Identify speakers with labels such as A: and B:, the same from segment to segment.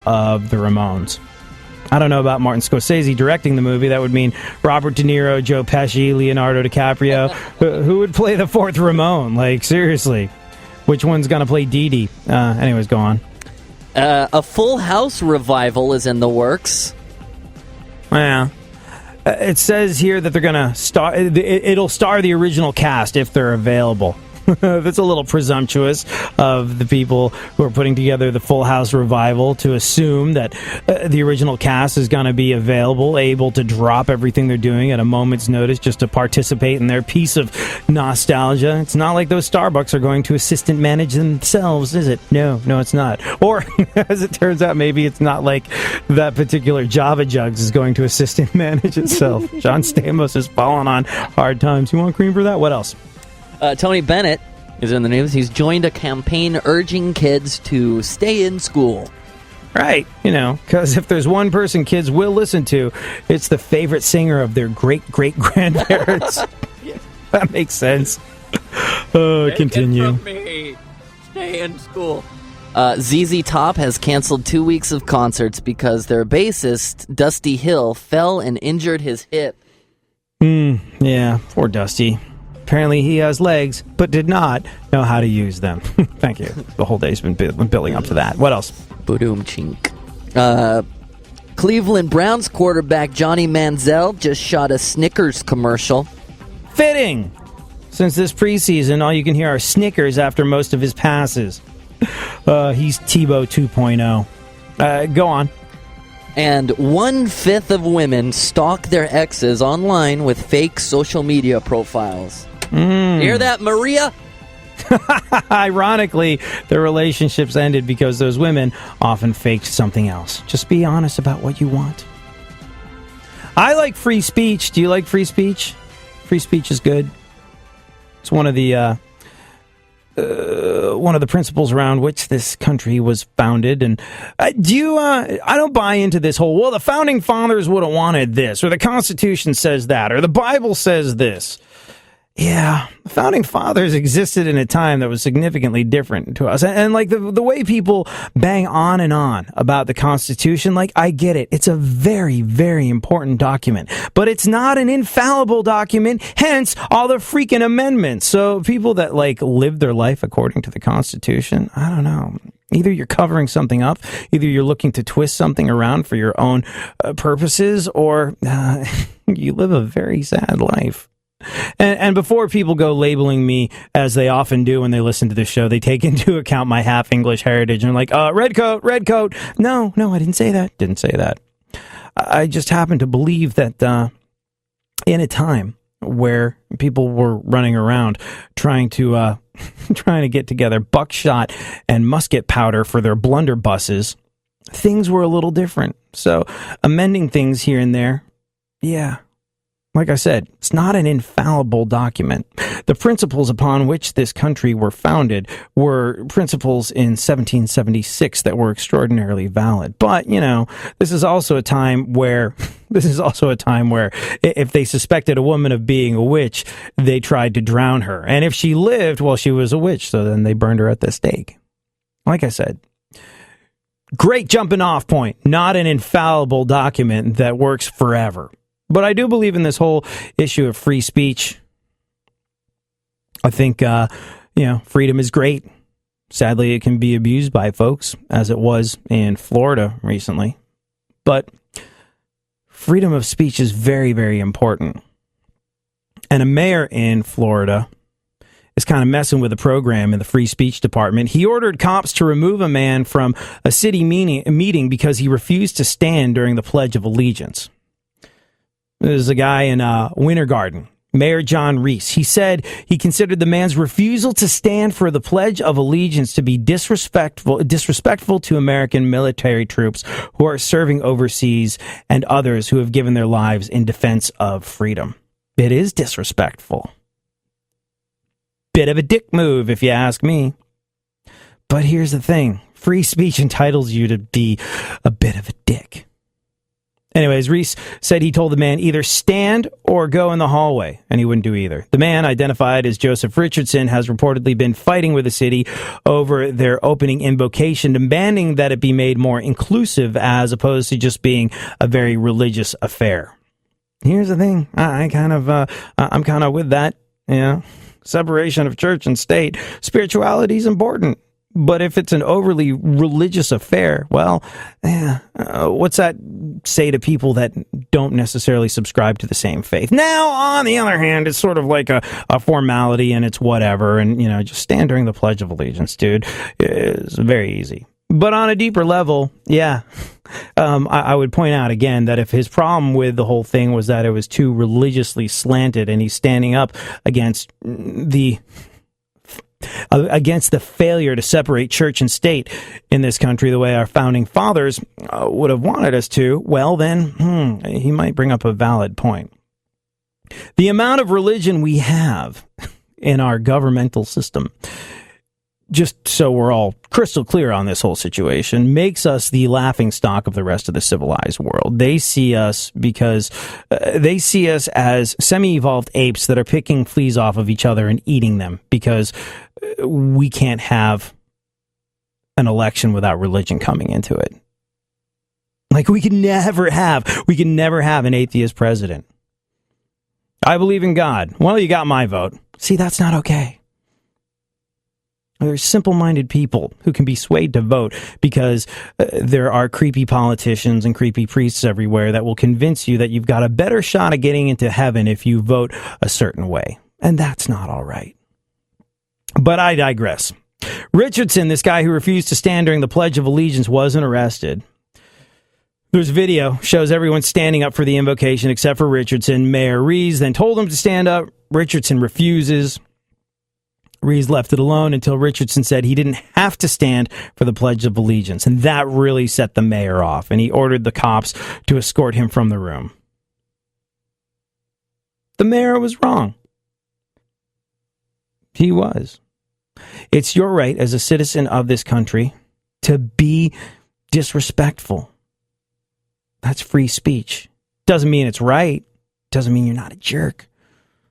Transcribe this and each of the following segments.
A: of the Ramones. I don't know about Martin Scorsese directing the movie. That would mean Robert De Niro, Joe Pesci, Leonardo DiCaprio. Who would play the fourth Ramone? Like, seriously. Which one's going to play Dee Dee? Anyways, go on.
B: A Full House revival is in the works.
A: Yeah. It says here that they're going to star... It'll star the original cast if they're available. That's a little presumptuous of the people who are putting together the Full House revival to assume that the original cast is going to be available, able to drop everything they're doing at a moment's notice just to participate in their piece of nostalgia. It's not like those Starbucks are going to assistant manage themselves, is it? No, it's not. Or, as it turns out, maybe it's not like that particular Java Jugs is going to assistant manage itself. John Stamos is falling on hard times. You want cream for that? What else?
B: Tony Bennett is in the news. He's joined a campaign urging kids to stay in school.
A: Right, because if there's one person kids will listen to, it's the favorite singer of their great-great-grandparents. That makes sense. Continue.
B: Take it from me. Stay in school. ZZ Top has canceled 2 weeks of concerts because their bassist, Dusty Hill, fell and injured his hip.
A: Yeah, poor Dusty. Apparently he has legs, but did not know how to use them. Thank you. The whole day's been building up to that. What else?
B: Boom chink. Cleveland Browns quarterback Johnny Manziel just shot a Snickers commercial.
A: Fitting! Since this preseason, all you can hear are Snickers after most of his passes. He's Tebow 2.0. Go on.
B: And 1/5 of women stalk their exes online with fake social media profiles. Hear that, Maria?
A: Ironically, the relationships ended because those women often faked something else. Just be honest about what you want. I like free speech. Do you like free speech? Free speech is good. It's one of the principles around which this country was founded. And I don't buy into this whole, well, the founding fathers would have wanted this, or the Constitution says that, or the Bible says this. Yeah, the founding fathers existed in a time that was significantly different to us. And like the way people bang on and on about the Constitution, like, I get it. It's a very, very important document, but it's not an infallible document, hence all the freaking amendments. So people that like live their life according to the Constitution, I don't know. Either you're covering something up, either you're looking to twist something around for your own purposes, or you live a very sad life. And before people go labeling me, as they often do when they listen to this show, they take into account my half-English heritage and like, red coat. No, I didn't say that. I just happen to believe that in a time where people were running around trying to get together buckshot and musket powder for their blunderbusses, things were a little different. So amending things here and there, yeah. Like I said, it's not an infallible document. The principles upon which this country were founded were principles in 1776 that were extraordinarily valid. But, this is also a time where if they suspected a woman of being a witch, they tried to drown her. And if she lived, well, she was a witch, so then they burned her at the stake. Like I said, great jumping off point, not an infallible document that works forever. But I do believe in this whole issue of free speech. I think, freedom is great. Sadly, it can be abused by folks, as it was in Florida recently. But freedom of speech is very, very important. And a mayor in Florida is kind of messing with the program in the free speech department. He ordered cops to remove a man from a city meeting because he refused to stand during the Pledge of Allegiance. There's a guy in Winter Garden, Mayor John Reese. He said he considered the man's refusal to stand for the Pledge of Allegiance to be disrespectful to American military troops who are serving overseas and others who have given their lives in defense of freedom. It is disrespectful. Bit of a dick move, if you ask me. But here's the thing. Free speech entitles you to be a bit of a dick. Anyways, Reese said he told the man either stand or go in the hallway, and he wouldn't do either. The man, identified as Joseph Richardson, has reportedly been fighting with the city over their opening invocation, demanding that it be made more inclusive as opposed to just being a very religious affair. Here's the thing. I'm kind of with that, separation of church and state. Spirituality is important. But if it's an overly religious affair, well, what's that say to people that don't necessarily subscribe to the same faith? Now, on the other hand, it's sort of like a formality and it's whatever. And, just stand during the Pledge of Allegiance, dude. It's very easy. But on a deeper level, I would point out again that if his problem with the whole thing was that it was too religiously slanted and he's standing up against the failure to separate church and state in this country the way our founding fathers would have wanted us to, well then, he might bring up a valid point. The amount of religion we have in our governmental system, just so we're all crystal clear on this whole situation, makes us the laughingstock of the rest of the civilized world. They see us as semi-evolved apes that are picking fleas off of each other and eating them because we can't have an election without religion coming into it. Like we can never have an atheist president. I believe in God. Well, you got my vote. See, that's not okay. There's simple-minded people who can be swayed to vote because there are creepy politicians and creepy priests everywhere that will convince you that you've got a better shot at getting into heaven if you vote a certain way. And that's not all right. But I digress. Richardson, this guy who refused to stand during the Pledge of Allegiance, wasn't arrested. There's video, shows everyone standing up for the invocation except for Richardson. Mayor Rees then told him to stand up. Richardson refuses. Rees left it alone until Richardson said he didn't have to stand for the Pledge of Allegiance, and that really set the mayor off, and he ordered the cops to escort him from the room. The mayor was wrong. He was. It's your right as a citizen of this country to be disrespectful. That's free speech. Doesn't mean it's right. Doesn't mean you're not a jerk.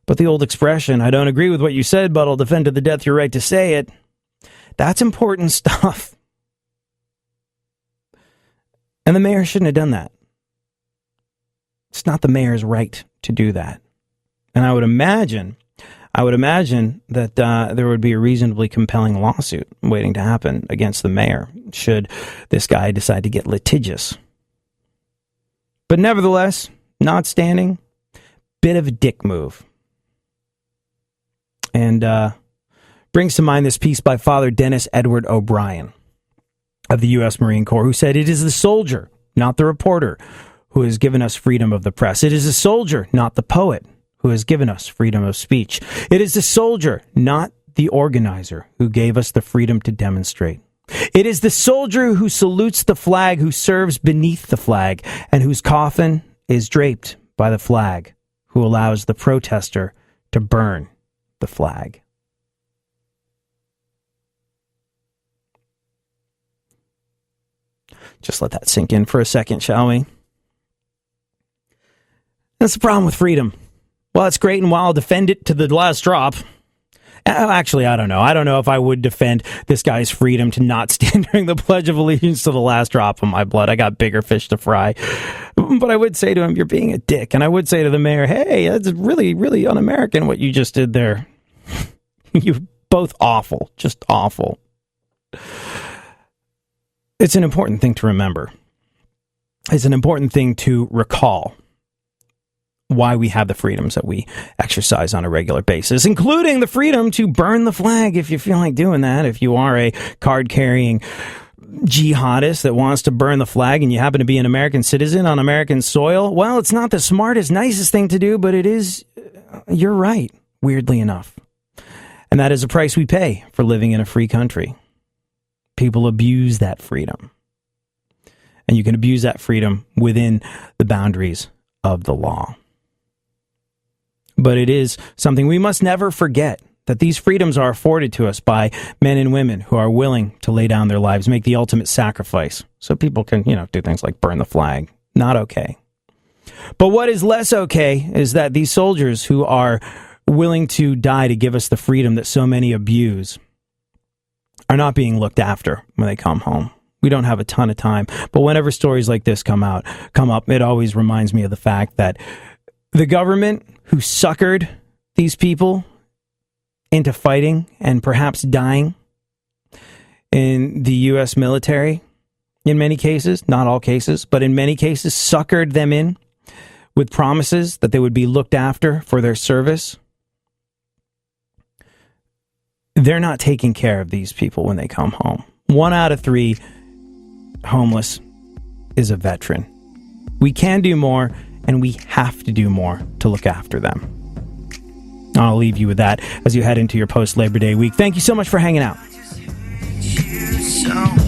A: But the old expression, I don't agree with what you said, but I'll defend to the death your right to say it, that's important stuff. And the mayor shouldn't have done that. It's not the mayor's right to do that. And I would imagine that there would be a reasonably compelling lawsuit waiting to happen against the mayor should this guy decide to get litigious. But nevertheless, not standing, bit of a dick move. And brings to mind this piece by Father Dennis Edward O'Brien of the U.S. Marine Corps, who said, "It is the soldier, not the reporter, who has given us freedom of the press. It is the soldier, not the poet, who has given us freedom of speech. It is the soldier, not the organizer, who gave us the freedom to demonstrate. It is the soldier who salutes the flag, who serves beneath the flag, and whose coffin is draped by the flag, who allows the protester to burn the flag." Just let that sink in for a second, shall we? That's the problem with freedom. Well, it's great and while I'll defend it to the last drop. Actually, I don't know. I don't know if I would defend this guy's freedom to not stand during the Pledge of Allegiance to the last drop of my blood. I got bigger fish to fry. But I would say to him, you're being a dick. And I would say to the mayor, hey, that's really, really un-American what you just did there. You're both awful. Just awful. It's an important thing to remember. It's an important thing to recall why we have the freedoms that we exercise on a regular basis, including the freedom to burn the flag if you feel like doing that. If you are a card-carrying jihadist that wants to burn the flag and you happen to be an American citizen on American soil, well, it's not the smartest, nicest thing to do, but it is your right, weirdly enough. And that is a price we pay for living in a free country. People abuse that freedom. And you can abuse that freedom within the boundaries of the law. But it is something we must never forget, that these freedoms are afforded to us by men and women who are willing to lay down their lives, make the ultimate sacrifice, so people can, do things like burn the flag. Not okay. But what is less okay is that these soldiers who are willing to die to give us the freedom that so many abuse are not being looked after when they come home. We don't have a ton of time, but whenever stories like this come up, it always reminds me of the fact that the government who suckered these people into fighting and perhaps dying in the U.S. military, in many cases, not all cases, but in many cases, suckered them in with promises that they would be looked after for their service. They're not taking care of these people when they come home. 1 out of 3 homeless is a veteran. We can do more, and we have to do more to look after them. I'll leave you with that as you head into your post-Labor Day week. Thank you so much for hanging out.
C: So